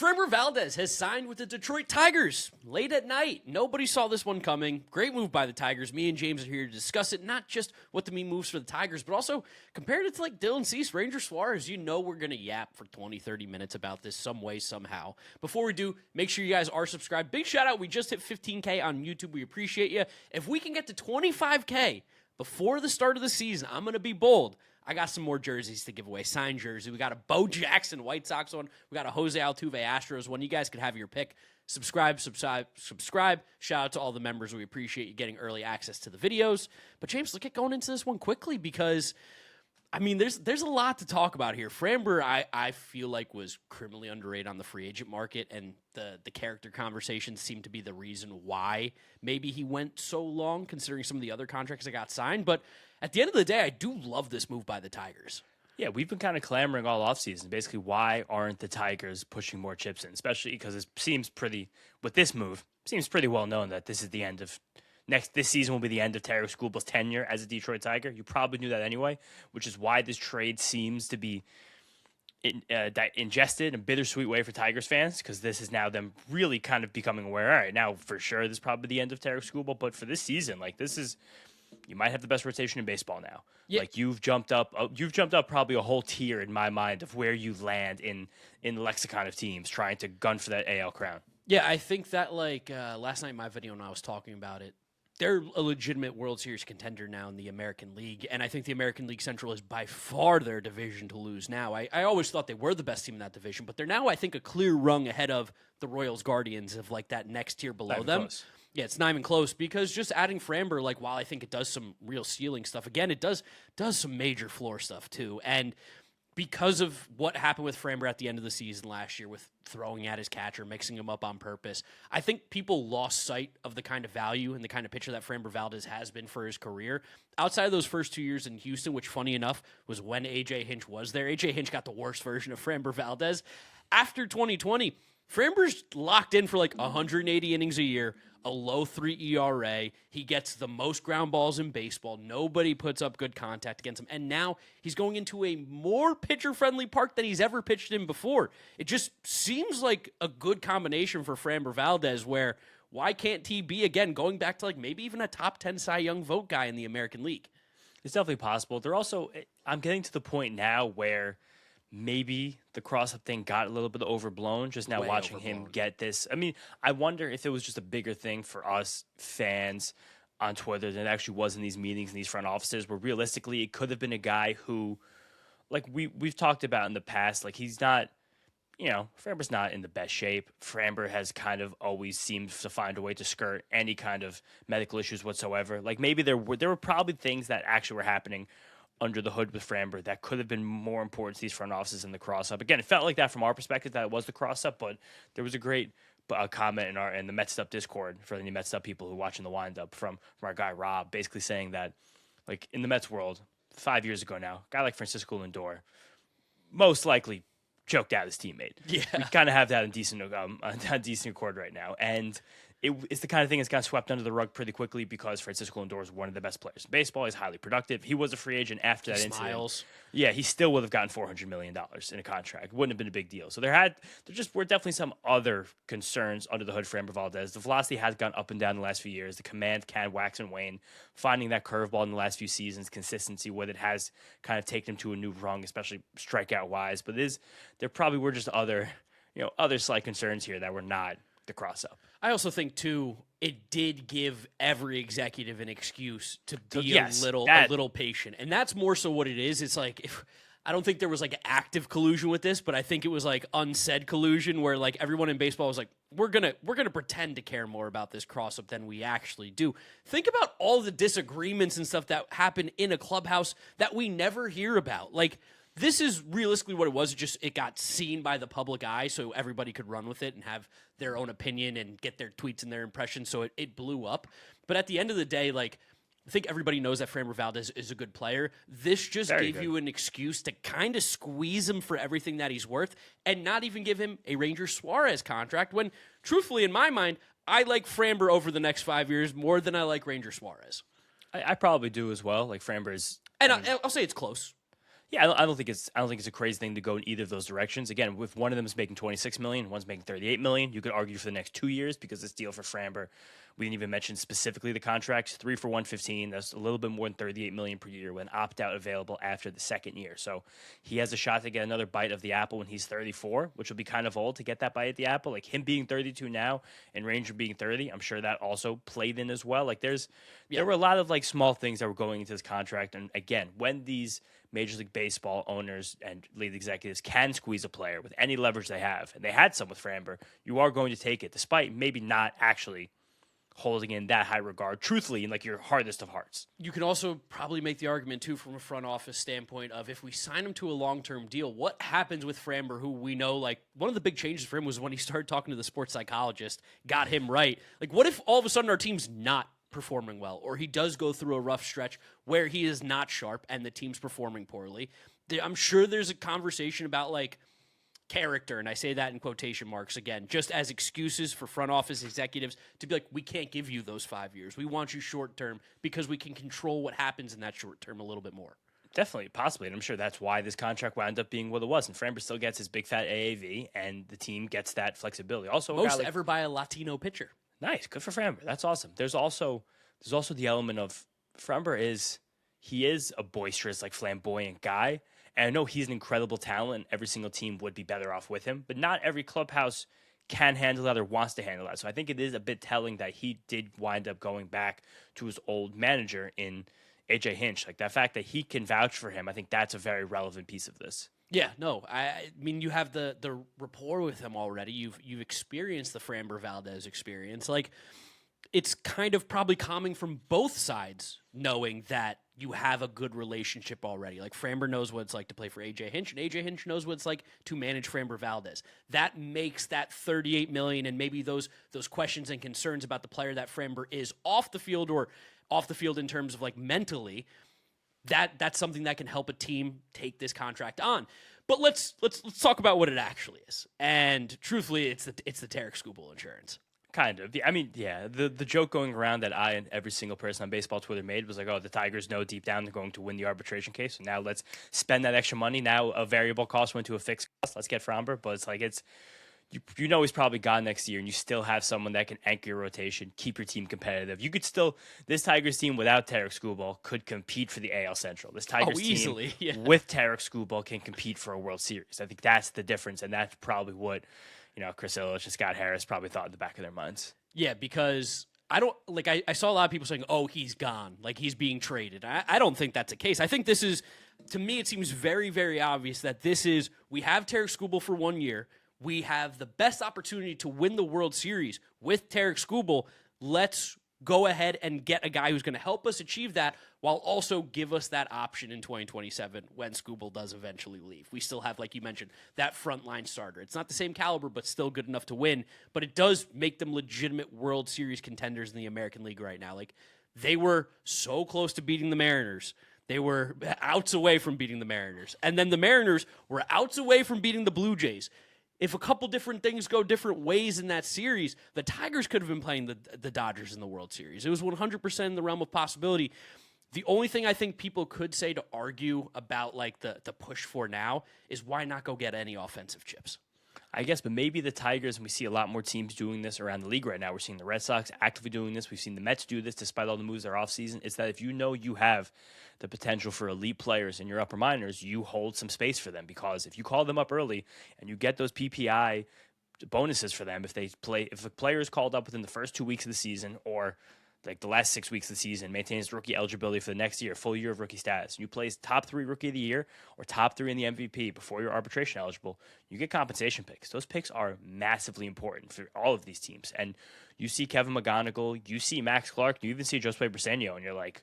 Framber Valdez has signed with the Detroit Tigers late at night. Nobody saw this one coming. Great move by the Tigers. Me and James are here to discuss it. Not just what the moves for the Tigers, but also compared it to like Dylan Cease, Ranger Suarez. You know we're going to yap for 20, 30 minutes about this some way, somehow. Before we do, make sure you guys are subscribed. Big shout out. We just hit 15K on YouTube. We appreciate you. If we can get to 25K before the start of the season, I'm going to be bold. I got some more jerseys to give away. Signed jersey. We got a Bo Jackson White Sox one. We got a Jose Altuve Astros one. You guys could have your pick. Subscribe. Shout out to all the members. We appreciate you getting early access to the videos. But James, let's get going into this one quickly because, I mean, there's a lot to talk about here. Framber, I feel like was criminally underrated on the free agent market, and the character conversations seem to be the reason why maybe he went so long, considering some of the other contracts that got signed. But at the end of the day, I do love this move by the Tigers. Yeah, we've been kind of clamoring all offseason. Basically, why aren't the Tigers pushing more chips in? Especially because it seems pretty, with this move, seems pretty well known that this is the end of, this season will be the end of Terry Skubal's tenure as a Detroit Tiger. You probably knew that anyway, which is why this trade seems to be ingested in a bittersweet way for Tigers fans, because this is now them really kind of becoming aware, all right, now for sure this is probably the end of Terry Skubal, but for this season, like this is, you might have the best rotation in baseball now. Yeah. Like you've jumped up probably a whole tier in my mind of where you land in the lexicon of teams trying to gun for that AL crown. Yeah, I think that like last night in my video when I was talking about it, they're a legitimate World Series contender now in the American League, and I think the American League Central is by far their division to lose now. I always thought they were the best team in that division, but they're now, I think, a clear rung ahead of the Royals Guardians of like that next tier below them. Close. Yeah, it's not even close because just adding Framber, like while I think it does some real ceiling stuff, again, it does some major floor stuff too. And because of what happened with Framber at the end of the season last year with throwing at his catcher, mixing him up on purpose, I think people lost sight of the kind of value and the kind of pitcher that Framber Valdez has been for his career. Outside of those first 2 years in Houston, which funny enough was when A.J. Hinch was there, A.J. Hinch got the worst version of Framber Valdez. After 2020, Framber's locked in for like 180 innings a year, a low 3 ERA. He gets the most ground balls in baseball. Nobody puts up good contact against him. And now he's going into a more pitcher-friendly park than he's ever pitched in before. It just seems like a good combination for Framber Valdez where why can't he be, again, going back to like maybe even a top 10 Cy Young vote guy in the American League? It's definitely possible. They're also, I'm getting to the point now where maybe the cross-up thing got a little bit overblown just now. Way watching overblown. Him get this. I mean, I wonder if it was just a bigger thing for us fans on Twitter than it actually was in these meetings, in these front offices, where realistically it could have been a guy who, like we've talked about in the past, like he's not, Framber's not in the best shape. Framber has kind of always seemed to find a way to skirt any kind of medical issues whatsoever. Like maybe there were probably things that actually were happening under the hood with Framber that could have been more important to these front offices than the cross-up. Again, it felt like that from our perspective that it was the cross-up, but there was a great comment in the Mets Up Discord for any Mets Up people who are watching the Windup from our guy Rob, basically saying that, like, in the Mets world, 5 years ago now, a guy like Francisco Lindor most likely choked out his teammate. Yeah. We kind of have that in decent accord right now, and it's the kind of thing that's got swept under the rug pretty quickly because Francisco Lindor is one of the best players in baseball. He's highly productive. He was a free agent after that incident. Yeah, he still would have gotten $400 million in a contract. Wouldn't have been a big deal. So there were definitely some other concerns under the hood for Framber Valdez. The velocity has gone up and down the last few years. The command can wax and wane. Finding that curveball in the last few seasons, consistency with it has kind of taken him to a new rung, especially strikeout-wise. But there probably were just other slight concerns here that were not the cross-up. I also think, too, it did give every executive an excuse to be a little patient. And that's more so what it is. It's like, I don't think there was like active collusion with this, but I think it was like unsaid collusion where like everyone in baseball was like, we're gonna pretend to care more about this cross-up than we actually do. Think about all the disagreements and stuff that happen in a clubhouse that we never hear about. Like, this is realistically what it was. It got seen by the public eye, so everybody could run with it and have their own opinion and get their tweets and their impressions, so it blew up. But at the end of the day, like, I think everybody knows that Framber Valdez is a good player. This just gave you an excuse to kind of squeeze him for everything that he's worth and not even give him a Ranger Suarez contract when, truthfully, in my mind, I like Framber over the next 5 years more than I like Ranger Suarez. I probably do as well. Like, Framber is... And I'll say it's close. Yeah, I don't think it's a crazy thing to go in either of those directions. Again, if one of them is making 26 million, one's making 38 million, you could argue for the next 2 years because this deal for Framber, we didn't even mention specifically the contracts, 3 for 115. That's a little bit more than 38 million per year with an opt out available after the second year. So he has a shot to get another bite of the apple when he's 34, which will be kind of old to get that bite at the apple. Like him being 32 now and Ranger being 30, I'm sure that also played in as well. Like there were a lot of like small things that were going into this contract, and again, when these Major League Baseball owners and league executives can squeeze a player with any leverage they have, and they had some with Framber, you are going to take it, despite maybe not actually holding in that high regard, truthfully, in like your hardest of hearts. You can also probably make the argument, too, from a front office standpoint of if we sign him to a long-term deal, what happens with Framber, who we know, like, one of the big changes for him was when he started talking to the sports psychologist, got him right. Like, what if all of a sudden our team's not performing well, or he does go through a rough stretch where he is not sharp and the team's performing poorly? I'm sure there's a conversation about, like, character, and I say that in quotation marks again, just as excuses for front office executives to be like, we can't give you those 5 years. We want you short term because we can control what happens in that short term a little bit more. Definitely, possibly, and I'm sure that's why this contract wound up being what it was. And Framber still gets his big fat AAV, and the team gets that flexibility. Also, most ever by a Latino pitcher. Nice, good for Framber. That's awesome. There's also the element of Framber is a boisterous, like flamboyant guy. And I know he's an incredible talent. Every single team would be better off with him, but not every clubhouse can handle that or wants to handle that. So I think it is a bit telling that he did wind up going back to his old manager in AJ Hinch. Like that fact that he can vouch for him, I think that's a very relevant piece of this. Yeah, no, I mean, you have the rapport with him already. You've experienced the Framber Valdez experience. Like, it's kind of probably coming from both sides, knowing that you have a good relationship already. Like, Framber knows what it's like to play for AJ Hinch, and AJ Hinch knows what it's like to manage Framber Valdez. That makes that $38 million and maybe those questions and concerns about the player that Framber is off the field or off the field in terms of like mentally, that's something that can help a team take this contract on. But let's talk about what it actually is. And truthfully, it's the Tarek Skubal insurance. Kind of. I mean, yeah, the joke going around that I and every single person on baseball Twitter made was like, oh, the Tigers know deep down they're going to win the arbitration case. So now let's spend that extra money. Now a variable cost went to a fixed cost. Let's get Framber. But it's like, you know he's probably gone next year, and you still have someone that can anchor your rotation, keep your team competitive. You could still, this Tigers team without Tarek Skubal could compete for the AL Central. This Tigers team with Tarek Skubal can compete for a World Series. I think that's the difference, and that's probably what, Chris Ilitch and Scott Harris probably thought in the back of their minds. Yeah, because I don't, like, I saw a lot of people saying, oh, he's gone, like he's being traded. I don't think that's the case. I think this is, to me, it seems very, very obvious that this is, we have Tarek Skubal for 1 year. We have the best opportunity to win the World Series with Tarek Skubal. Let's go ahead and get a guy who's going to help us achieve that while also give us that option in 2027 when Skubal does eventually leave. We still have, like you mentioned, that frontline starter. It's not the same caliber, but still good enough to win. But it does make them legitimate World Series contenders in the American League right now. Like, they were so close to beating the Mariners. They were outs away from beating the Mariners. And then the Mariners were outs away from beating the Blue Jays. If a couple different things go different ways in that series, the Tigers could have been playing the Dodgers in the World Series. It was 100% in the realm of possibility. The only thing I think people could say to argue about like the push for now is why not go get any offensive chips? I guess, but maybe the Tigers, and we see a lot more teams doing this around the league right now. We're seeing the Red Sox actively doing this. We've seen the Mets do this despite all the moves they're offseason. It's that if you know you have the potential for elite players in your upper minors, you hold some space for them, because if you call them up early and you get those PPI bonuses for them, if a player is called up within the first 2 weeks of the season or like the last 6 weeks of the season, maintains rookie eligibility for the next year, full year of rookie status, and you place top 3 rookie of the year or top 3 in the MVP before you're arbitration eligible, you get compensation picks. Those picks are massively important for all of these teams. And you see Kevin McGonigal, you see Max Clark, you even see Josue Briseño, and you're like,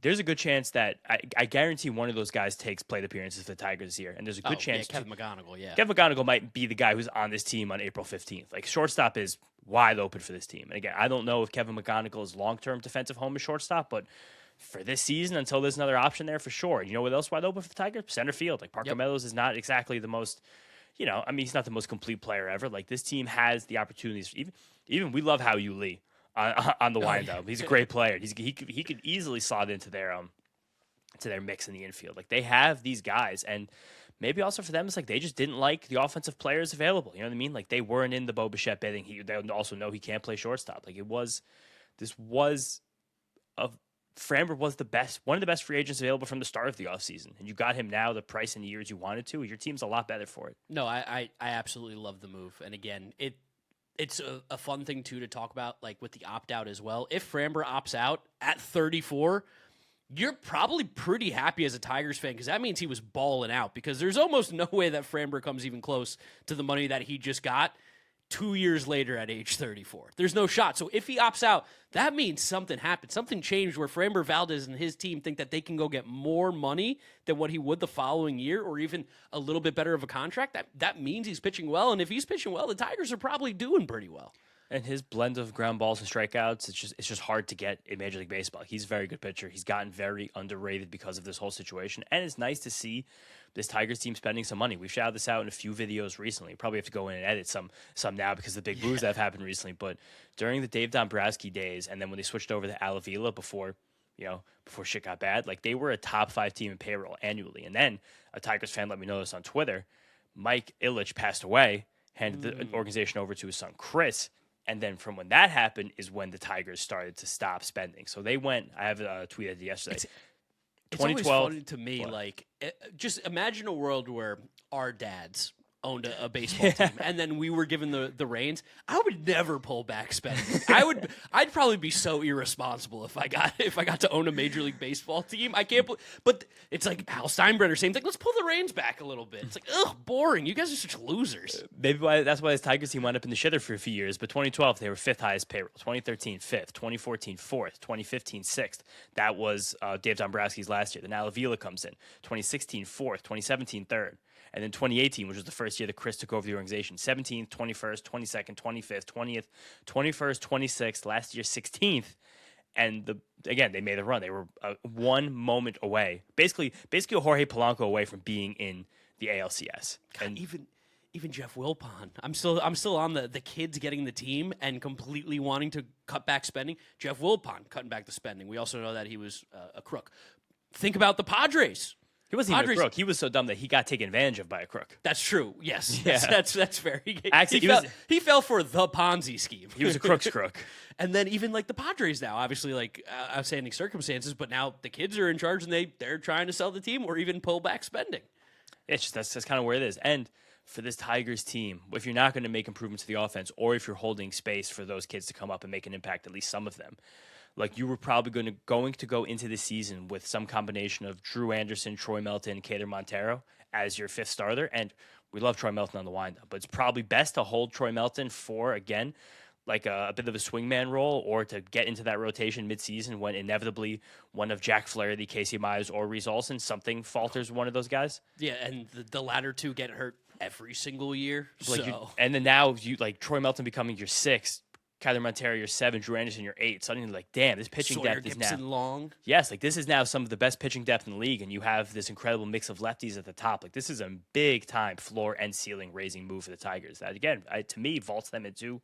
there's a good chance that I guarantee one of those guys takes plate appearances for the Tigers this year. And there's a good chance. Kevin McGonigal, yeah. Kevin McGonigal might be the guy who's on this team on April 15th. Like, shortstop is wide open for this team. And again, I don't know if Kevin McGonigal is long-term defensive home as shortstop, but for this season, until there's another option there, for sure. You know what else wide open for the Tigers? Center field. Like, Parker Meadows is not exactly the most, he's not the most complete player ever. Like, this team has the opportunities. Even we love Hao Yu Lee on the windup. He's a great player. He could easily slot into to their mix in the infield. Like, they have these guys, and maybe also for them, it's like they just didn't like the offensive players available. You know what I mean? Like, they weren't in the Bo Bichette bidding. They also know he can't play shortstop. Like, this was a Framber was one of the best free agents available from the start of the offseason. And you got him now, the price and the years you wanted to. Your team's a lot better for it. No, I absolutely love the move. And again, it's a fun thing, too, to talk about, like with the opt-out as well. If Framber opts out at 34, you're probably pretty happy as a Tigers fan because that means he was balling out, because there's almost no way that Framber comes even close to the money that he just got 2 years later at age 34. There's no shot. So if he opts out, that means something happened. Something changed where Framber Valdez and his team think that they can go get more money than what he would the following year, or even a little bit better of a contract. That means he's pitching well. And if he's pitching well, the Tigers are probably doing pretty well. And his blend of ground balls and strikeouts, it's just hard to get in Major League Baseball. He's a very good pitcher. He's gotten very underrated because of this whole situation. And it's nice to see this Tigers team spending some money. We've shouted this out in a few videos recently. Probably have to go in and edit some now because of the big moves that have happened recently. But during the Dave Dombrowski days, and then when they switched over to Al Avila before shit got bad, like, they were a top 5 team in payroll annually. And then a Tigers fan let me know this on Twitter. Mike Ilitch passed away, handed the organization over to his son Chris. And then from when that happened is when the Tigers started to stop spending. So they went, I have a tweet at yesterday. It's always funny to me, like, just imagine a world where our dads owned a baseball team, and then we were given the reins. I would never pull back spending. I'd probably be so irresponsible if I got to own a Major League Baseball team. I can't. But it's like Hal Steinbrenner saying, like, let's pull the reins back a little bit. It's like, ugh, boring. You guys are such losers. Maybe that's why his Tigers team wound up in the shitter for a few years. But 2012, they were 5th highest payroll. 2013, 5th. 2014, 4th. 2015, 6th. That was Dave Dombrowski's last year. Then Al Avila comes in. 2016, 4th. 2017, 3rd. And then 2018, which was the first year that Chris took over the organization, 17th, 21st, 22nd, 25th, 20th, 21st, 26th, last year 16th. And again, they made a run. They were one moment away, basically Jorge Polanco away from being in the ALCS. God, and even Jeff Wilpon, I'm still on the kids getting the team and completely wanting to cut back spending. Jeff Wilpon cutting back the spending. We also know that he was a crook. Think about the Padres. He wasn't even a crook. He was so dumb that he got taken advantage of by a crook. That's true. Yes. Yeah. That's very. Actually, he fell for the Ponzi scheme. He was a crook's crook. And then even like the Padres now, obviously like outstanding circumstances, but now the kids are in charge and they're trying to sell the team or even pull back spending. It's just that's kind of where it is. And for this Tigers team, if you're not going to make improvements to the offense, or if you're holding space for those kids to come up and make an impact, at least some of them. Like, you were probably going to go into the season with some combination of Drew Anderson, Troy Melton, Kader Montero as your 5th starter. And we love Troy Melton on the windup, but it's probably best to hold Troy Melton for, again, like a bit of a swingman role, or to get into that rotation midseason when inevitably one of Jack Flaherty, Casey Myers, or Reese Olson, something falters one of those guys. Yeah, and the latter two get hurt every single year. And then now you like Troy Melton becoming your 6th, Kyler Montero, your 7, Drew Anderson, your 8. Suddenly, like, damn, this pitching Sawyer depth Gibson is now long. Yes, like, this is now some of the best pitching depth in the league, and you have this incredible mix of lefties at the top. Like, this is a big time floor and ceiling raising move for the Tigers. That again, to me, vaults them into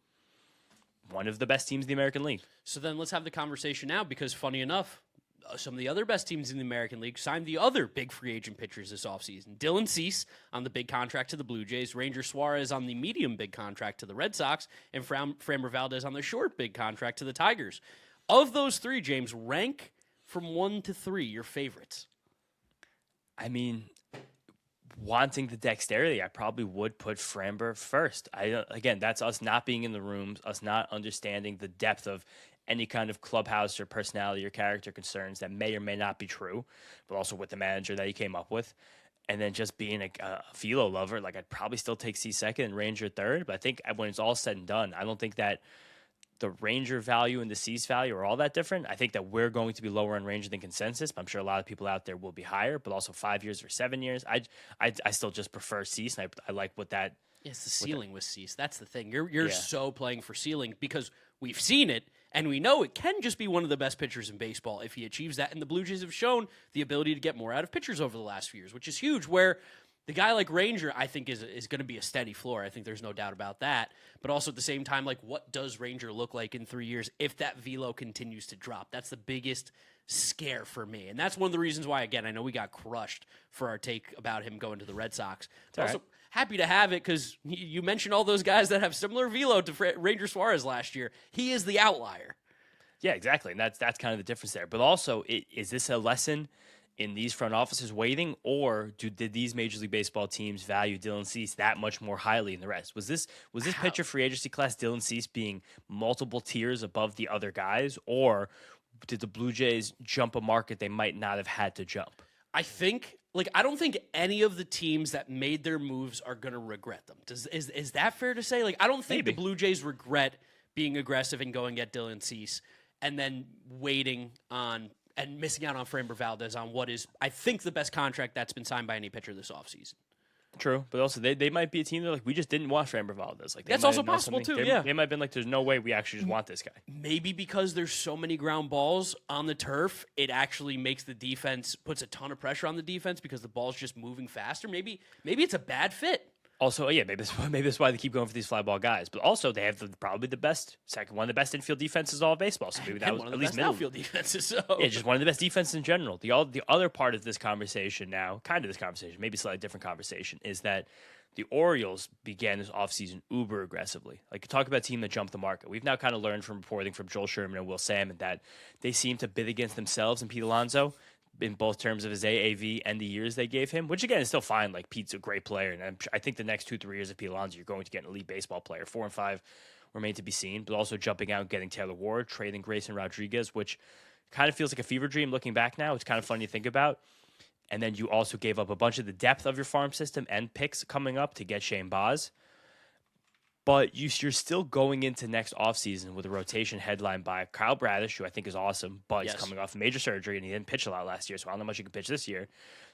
one of the best teams in the American League. So then let's have the conversation now, because funny enough, some of the other best teams in the American League signed the other big free agent pitchers this offseason. Dylan Cease on the big contract to the Blue Jays, Ranger Suarez on the medium big contract to the Red Sox, and Framber Valdez on the short big contract to the Tigers. Of those 3, James, rank from 1 to 3 your favorites. I mean, wanting the dexterity, I probably would put Framber first. Again, that's us not being in the rooms, us not understanding the depth of any kind of clubhouse or personality or character concerns that may or may not be true, but also with the manager that he came up with. And then just being a philo lover, like, I'd probably still take C second and Ranger third. But I think when it's all said and done, I don't think that the Ranger value and the Cease value are all that different. I think that we're going to be lower on Ranger than consensus, but I'm sure a lot of people out there will be higher, but also 5 years or 7 years. I still just prefer Cease, and I like what that. It's the ceiling with Cease. That's the thing. You're so playing for ceiling because we've seen it, and we know it can just be one of the best pitchers in baseball if he achieves that. And the Blue Jays have shown the ability to get more out of pitchers over the last few years, which is huge, where the guy like Ranger, I think, is going to be a steady floor. I think there's no doubt about that. But also at the same time, like, what does Ranger look like in 3 years if that velo continues to drop? That's the biggest scare for me. And that's one of the reasons why, again, I know we got crushed for our take about him going to the Red Sox. But also happy to have it because you mentioned all those guys that have similar velo to Ranger Suarez last year. He is the outlier. Yeah, exactly. And that's kind of the difference there. But also, is this a lesson in these front offices waiting, or did these Major League Baseball teams value Dylan Cease that much more highly than the rest? Was this pitcher free agency class Dylan Cease being multiple tiers above the other guys, or did the Blue Jays jump a market they might not have had to jump? I don't think any of the teams that made their moves are going to regret them. Is that fair to say? Like, I don't think the Blue Jays regret being aggressive and going at Dylan Cease and then waiting on and missing out on Framber Valdez on what is, I think, the best contract that's been signed by any pitcher this offseason. True, but also they might be a team that like we just didn't want Framber Valdez. Like that's also possible too. They might have been like, there's no way we actually just want this guy. Maybe because there's so many ground balls on the turf, it actually makes the defense puts a ton of pressure on the defense because the ball's just moving faster. Maybe it's a bad fit. Also, yeah, maybe that's why they keep going for these fly ball guys. But also, they have probably the best one of the best infield defenses all of baseball. So maybe that was one of at the least best outfield defenses. So. Yeah, just one of the best defenses in general. The other part of this conversation now, kind of this conversation, maybe slightly different conversation, is that the Orioles began this offseason uber aggressively. Like, talk about a team that jumped the market. We've now kind of learned from reporting from Joel Sherman and Will Salmon that they seem to bid against themselves and Pete Alonso in both terms of his AAV and the years they gave him, which again is still fine. Like, Pete's a great player, and I think the next 2-3 years of Pete Alonso, you're going to get an elite baseball player. 4 and 5 remain to be seen, but also jumping out and getting Taylor Ward, trading Grayson Rodriguez, which kind of feels like a fever dream looking back now. It's kind of funny to think about. And then you also gave up a bunch of the depth of your farm system and picks coming up to get Shane Baz. But you're still going into next offseason with a rotation headline by Kyle Bradish, who I think is awesome, but he's coming off major surgery and he didn't pitch a lot last year, so I don't know how much he can pitch this year.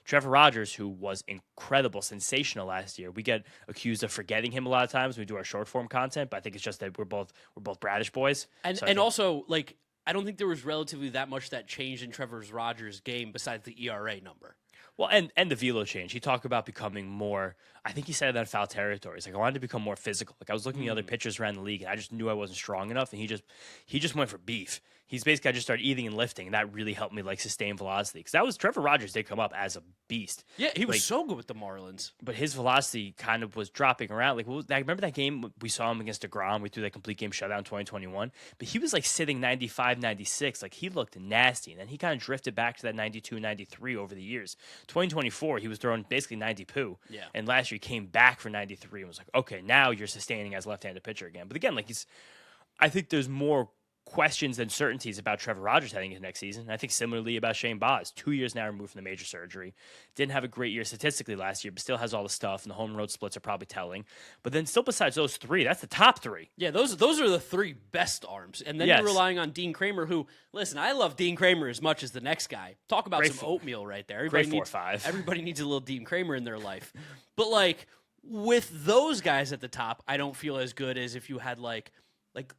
Trevor Rogers, who was incredible, sensational last year. We get accused of forgetting him a lot of times when we do our short form content, but I think it's just that we're both Bradish boys. And also, like, I don't think there was relatively that much that changed in Trevor Rogers' game besides the ERA number. Well, and the velo change. He talked about becoming more, I think he said that in foul territory. He's like, I wanted to become more physical. Like, I was looking at other pitchers around the league, and I just knew I wasn't strong enough, and he just went for beef. He's basically, I just started eating and lifting, and that really helped me, like, sustain velocity. Because Trevor Rogers did come up as a beast. Yeah, he was so good with the Marlins. But his velocity kind of was dropping around. Like, remember that game we saw him against DeGrom? We threw that complete game shutout in 2021. But he was, like, sitting 95, 96. Like, he looked nasty. And then he kind of drifted back to that 92, 93 over the years. 2024, he was throwing basically 90 poo. Yeah. And last year, he came back for 93 and was like, okay, now you're sustaining as a left-handed pitcher again. But again, like, I think there's more questions than certainties about Trevor Rogers heading into next season. And I think similarly about Shane Baz, 2 years now removed from the major surgery. Didn't have a great year statistically last year, but still has all the stuff, and the home road splits are probably telling. But then still besides those three, that's the top three. Yeah, those are the three best arms. And then you're relying on Dean Kramer, who, listen, I love Dean Kramer as much as the next guy. Talk about some oatmeal right there. Great 4-5. Everybody needs a little Dean Kramer in their life. But, like, with those guys at the top, I don't feel as good as if you had, like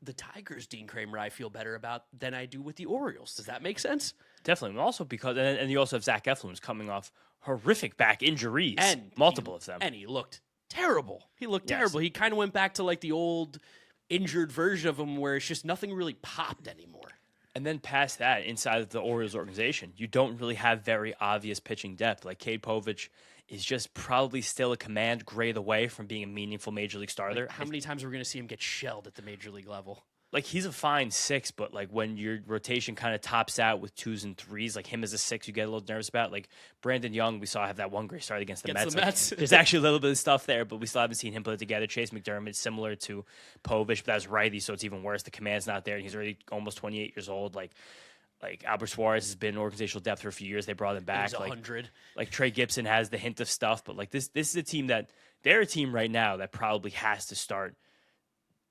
the Tigers, Dean Kramer, I feel better about than I do with the Orioles. Does that make sense? Definitely. Also because, and you also have Zach Eflin, who's coming off horrific back injuries, and multiple of them. And he looked terrible. Terrible. He kind of went back to like the old injured version of him where it's just nothing really popped anymore. And then past that, inside of the Orioles organization, you don't really have very obvious pitching depth. Like Cade Povich is just probably still a command grade away from being a meaningful major league starter. Like, how many times are we going to see him get shelled at the major league level? Like, he's a fine 6, but like when your rotation kind of tops out with 2s and 3s, like him as a 6, you get a little nervous about. Like Brandon Young, we saw have that one great start against the Mets. Like, there's actually a little bit of stuff there, but we still haven't seen him put it together. Chase McDermott, similar to Povich, but that's righty, so it's even worse. The command's not there, and he's already almost 28 years old. Like Albert Suarez has been organizational depth for a few years. They brought him back. He's 100. Like Trey Gibson has the hint of stuff, but like this is a team that they're a team right now that probably has to start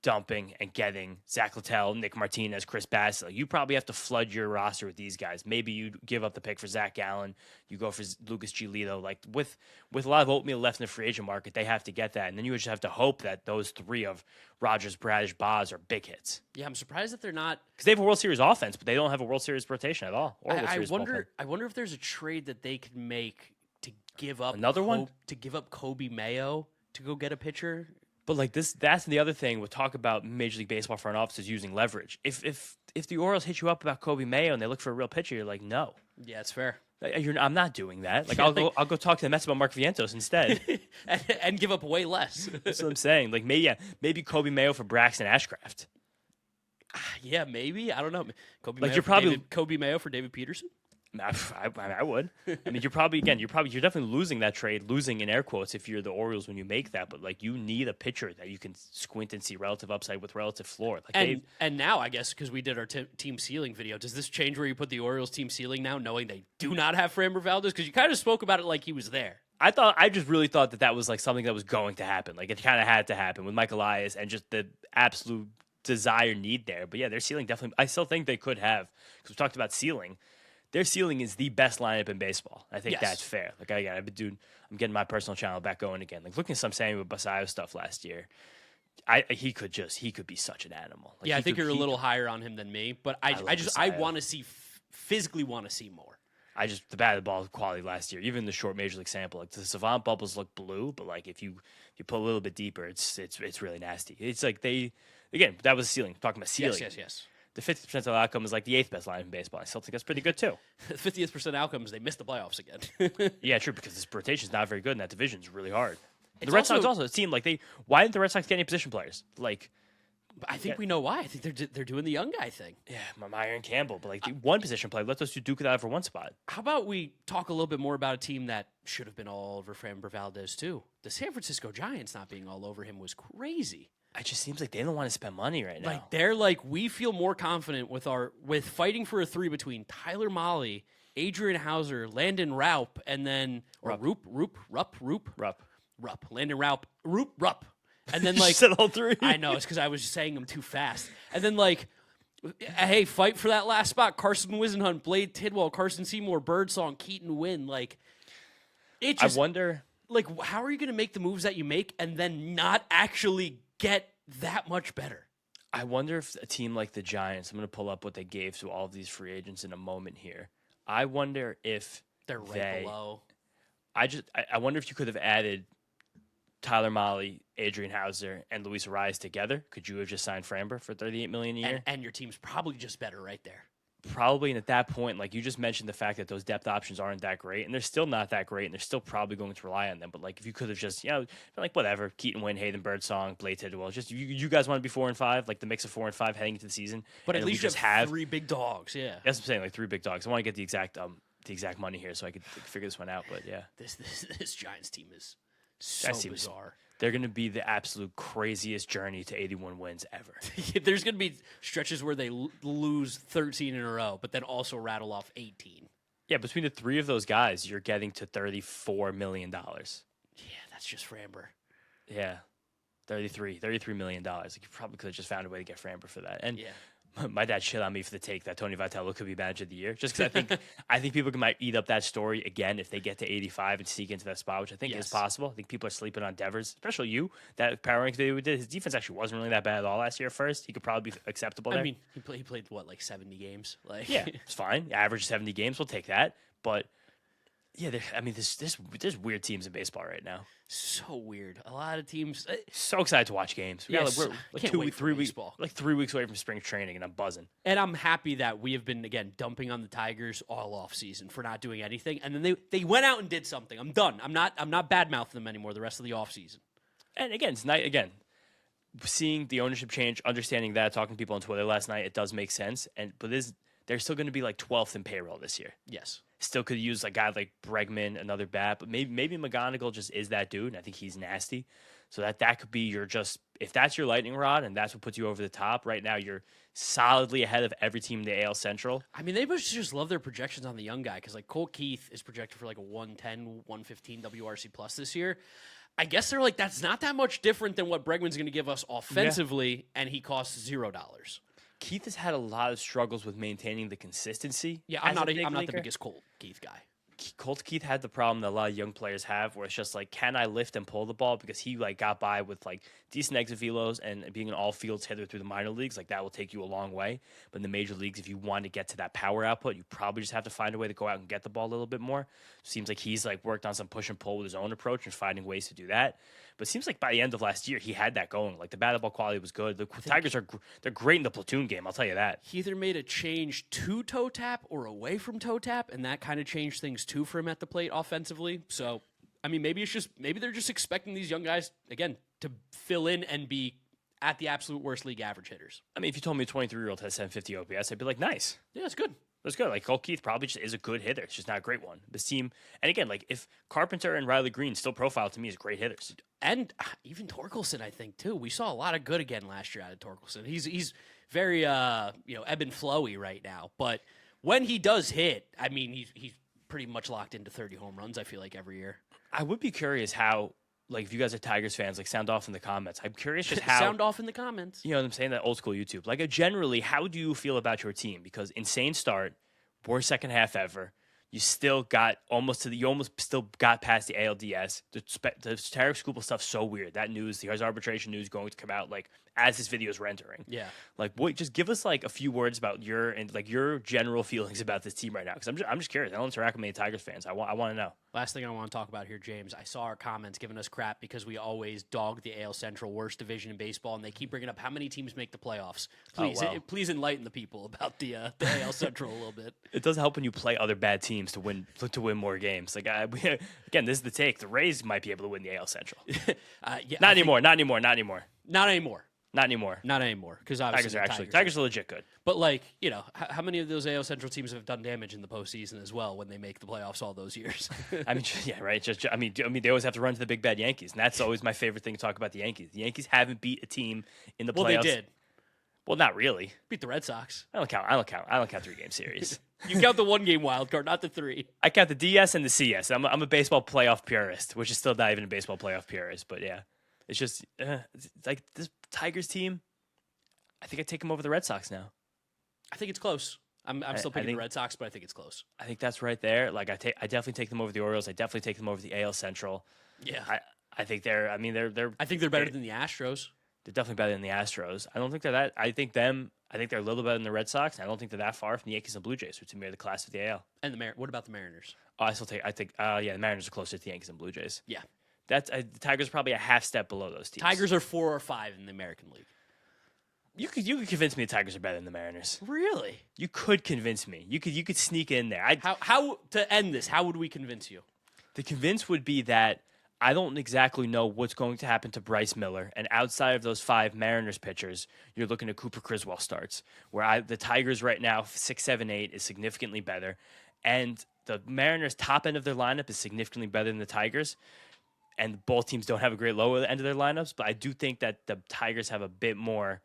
dumping and getting Zach Littell, Nick Martinez, Chris Bassett. Like, you probably have to flood your roster with these guys. Maybe you give up the pick for Zach Gallen. You go for Lucas Giolito. Like with a lot of oatmeal left in the free agent market, they have to get that. And then you just have to hope that those three of Rogers, Bradish, Baz are big hits. Yeah, I'm surprised that they're not, because they have a World Series offense, but they don't have a World Series rotation at all. I wonder if there's a trade that they could make to give up Another one? To give up Kobe Mayo to go get a pitcher. But like that's the other thing. We'll talk about Major League Baseball front offices using leverage. If the Orioles hit you up about Kobe Mayo and they look for a real pitcher, you're like, no. Yeah, it's fair. I'm not doing that. Like I'll go talk to the Mets about Mark Vientos instead, and give up way less. That's what I'm saying. Like maybe Kobe Mayo for Braxton Ashcraft. Yeah, maybe. I don't know. Kobe Mayo for David Peterson. I would. I mean, you're definitely losing that trade, losing in air quotes if you're the Orioles when you make that. But like, you need a pitcher that you can squint and see relative upside with relative floor. Like and now I guess because we did our team ceiling video, does this change where you put the Orioles team ceiling now, knowing they do not have Framber Valdez? Because you kind of spoke about it like he was there. I just really thought that was like something that was going to happen. Like it kind of had to happen with Mike Elias and just the absolute desire need there. But yeah, their ceiling definitely. I still think they could have, because we talked about ceiling. Their ceiling is the best lineup in baseball. I think that's fair. Like I'm getting my personal channel back going again. Like looking at some Samuel Basayo stuff last year, he could be such an animal. Like, I think you're a little higher on him than me, but I want to see physically want to see more. The bat of the ball quality last year, even the short major league sample, like the Savant bubbles look blue, but like if you pull a little bit deeper, it's really nasty. It's like that was the ceiling. I'm talking about ceiling. Yes. The 50th percentile outcome is like the 8th best line in baseball. I still think that's pretty good too. The 50th percent outcome is they missed the playoffs again. Yeah, true, because this rotation is not very good and that division is really hard. The Red Sox also, it seemed like why didn't the Red Sox get any position players? Like, I think we know why. I think they're doing the young guy thing. Yeah, Meyer and Campbell, but like the one position player, let those two duke it out for one spot. How about we talk a little bit more about a team that should have been all over Framber Valdez too? The San Francisco Giants not being all over him was crazy. It just seems like they don't want to spend money right now. Like they're like, we feel more confident with fighting for a 3 between Tyler Mahle, Adrian Hauser, Landon Raup, and then Rupp, Landon Raup, Rupp. And then like said all three. I know, it's because I was just saying them too fast. And then like, hey, fight for that last spot. Carson Wisenhunt, Blade Tidwell, Carson Seymour, Birdsong, Keaton Wynn. Like, it just, I wonder, like, how are you going to make the moves that you make and then not actually get that much better? I wonder if a team like the Giants, I'm going to pull up what they gave to all of these free agents in a moment here. I wonder if they're right below. I wonder if you could have added Tyler Mahle, Adrian Hauser, and Luis Arias together. Could you have just signed Framber for $38 million a year? And your team's probably just better right there. Probably, and at that point, like you just mentioned, the fact that those depth options aren't that great, and they're still not that great, and they're still probably going to rely on them. But like, if you could have just, like whatever, Keaton Wynn, Hayden Birdsong, Blade Tidwell, just you guys want to be 4 and 5, like the mix of 4 and 5 heading into the season. But at least you just have 3 big dogs. Yeah, that's what I'm saying, like 3 big dogs. I want to get the exact money here so I could figure this one out. But yeah, this Giants team is so bizarre. They're going to be the absolute craziest journey to 81 wins ever. There's going to be stretches where they lose 13 in a row, but then also rattle off 18. Yeah, between the 3 of those guys, you're getting to $34 million. Yeah, that's just Framber. Yeah, $33 million. Like, you probably could have just found a way to get Framber for that. And yeah. My dad shit on me for the take that Tony Vitello could be manager of the year, just because I think people might eat up that story again if they get to 85 and sneak into that spot, which I think is possible. I think people are sleeping on Devers, especially you. That power rankings video we did, his defense actually wasn't really that bad at all last year. First, he could probably be acceptable there. I mean, he played what, like 70 games? Like, yeah, it's fine. Average 70 games, we'll take that. But yeah, there's weird teams in baseball right now. So weird. A lot of teams. So excited to watch games. We're like 3 weeks. Like 3 weeks away from spring training, and I'm buzzing. And I'm happy that we have been again dumping on the Tigers all off season for not doing anything, and then they went out and did something. I'm done. I'm not bad mouthing them anymore the rest of the off season. And again, it's night again. Seeing the ownership change, understanding that, talking to people on Twitter last night, it does make sense. But they're still going to be like 12th in payroll this year. Yes. Still could use a guy like Bregman, another bat, but maybe McGonigal just is that dude, and I think he's nasty. So that could be if that's your lightning rod and that's what puts you over the top, right now you're solidly ahead of every team in the AL Central. I mean, they must just love their projections on the young guy, because like Cole Keith is projected for like a 110, 115 WRC plus this year. I guess they're like, that's not that much different than what Bregman's going to give us offensively, and he costs $0. Keith has had a lot of struggles with maintaining the consistency. Yeah, I'm not the biggest Cole Keith guy. Colt Keith had the problem that a lot of young players have, where it's just like, can I lift and pull the ball? Because he like got by with like decent exit velos and being an all fields hitter through the minor leagues, like that will take you a long way. But in the major leagues, if you want to get to that power output, you probably just have to find a way to go out and get the ball a little bit more. Seems like he's like worked on some push and pull with his own approach and finding ways to do that. But it seems like by the end of last year, he had that going. Like the batted ball quality was good. The Tigers they're great in the platoon game. I'll tell you that. He either made a change to toe tap or away from toe tap, and that kind of changed things too for him at the plate offensively. So, I mean, maybe they're just expecting these young guys again to fill in and be at the absolute worst league average hitters. I mean, if you told me a 23-year-old has 750 OPS, I'd be like, nice. Yeah, it's good. That's good. Like Colt Keith probably just is a good hitter. It's just not a great one. This team, and again, like if Carpenter and Riley Green still profile to me as great hitters, and even Torkelson, I think too. We saw a lot of good again last year out of Torkelson. He's very ebb and flowy right now, but when he does hit, I mean, he's pretty much locked into 30 home runs. I feel like every year. I would be curious how. Like, if you guys are Tigers fans, like, sound off in the comments. I'm curious just how... Sound off in the comments. You know what I'm saying? That old school YouTube. Like, generally, how do you feel about your team? Because insane start, worst second half ever. You still got you almost still got past the ALDS. The Tarek Skubal stuff's so weird. That news, the arbitration news going to come out, like, as this video is rendering. Yeah. Like, just give us, like, a few words about your general feelings about this team right now. Because I'm just curious. I don't interact with many Tigers fans. I want to know. Last thing I want to talk about here, James. I saw our comments giving us crap because we always dog the AL Central, worst division in baseball, and they keep bringing up how many teams make the playoffs. Please, please enlighten the people about the AL Central a little bit. It does help when you play other bad teams to win more games. Like again, this is the take. The Rays might be able to win the AL Central. Not anymore. Not anymore, because obviously Tigers are legit good. But like, how many of those AL Central teams have done damage in the postseason as well when they make the playoffs all those years? I mean, yeah, right. They always have to run to the big bad Yankees, and that's always my favorite thing to talk about the Yankees. The Yankees haven't beat a team in the playoffs. Well, they did. Well, not really. Beat the Red Sox. I don't count 3-game series. You count the 1-game wild card, not the 3. I count the DS and the CS. I'm a baseball playoff purist, which is still not even a baseball playoff purist. But yeah, it's just it's like this Tigers team. I think I take them over the Red Sox now. I think it's close. I'm still picking the Red Sox, but I think it's close. I think that's right there. Like I definitely take them over the Orioles. I definitely take them over the AL Central. Yeah. I think they're. I mean, they're. I think they're better than the Astros. They're definitely better than the Astros. I don't think they're that. I think they're a little better than the Red Sox. And I don't think they're that far from the Yankees and Blue Jays, which to me are the class of the AL. And what about the Mariners? Oh, I think the Mariners are closer to the Yankees and Blue Jays. Yeah. That's the Tigers are probably a half step below those teams. Tigers are 4 or 5 in the American League. You could convince me the Tigers are better than the Mariners. Really? You could convince me. You could sneak in there. How to end this? How would we convince you? The convince would be that I don't exactly know what's going to happen to Bryce Miller, and outside of those 5 Mariners pitchers, you're looking at Cooper Criswell starts. Where the Tigers right now 6, 7, 8 is significantly better, and the Mariners' top end of their lineup is significantly better than the Tigers. And both teams don't have a great lower end of their lineups, but I do think that the Tigers have a bit more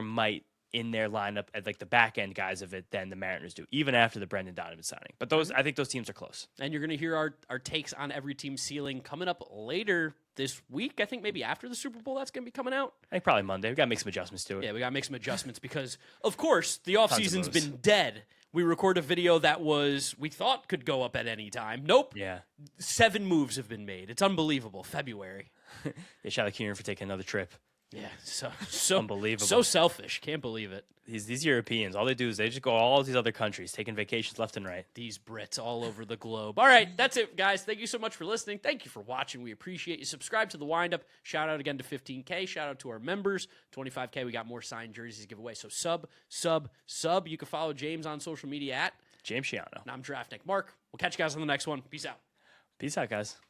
might in their lineup at like the back end guys of it than the Mariners do, even after the Brendan Donovan signing. But I think those teams are close. And you're going to hear our takes on every team's ceiling coming up later this week. I think maybe after the Super Bowl that's going to be coming out. I think probably Monday. We got to make some adjustments to it. Yeah, we got to make some adjustments because, of course, the offseason's been dead. We record a video that we thought could go up at any time. Nope. Yeah. 7 moves have been made. It's unbelievable. February. Yeah, shout out Kieran for taking another trip. Yeah, so unbelievable. So selfish. Can't believe it. These Europeans, all they do is they just go all these other countries, taking vacations left and right. These Brits all over the globe. All right, that's it, guys. Thank you so much for listening. Thank you for watching. We appreciate you. Subscribe to the Windup. Shout out again to 15K. Shout out to our members. 25K, we got more signed jerseys to give away. So sub. You can follow James on social media at James Shiano. And I'm Draft Nick. Mark, we'll catch you guys on the next one. Peace out. Peace out, guys.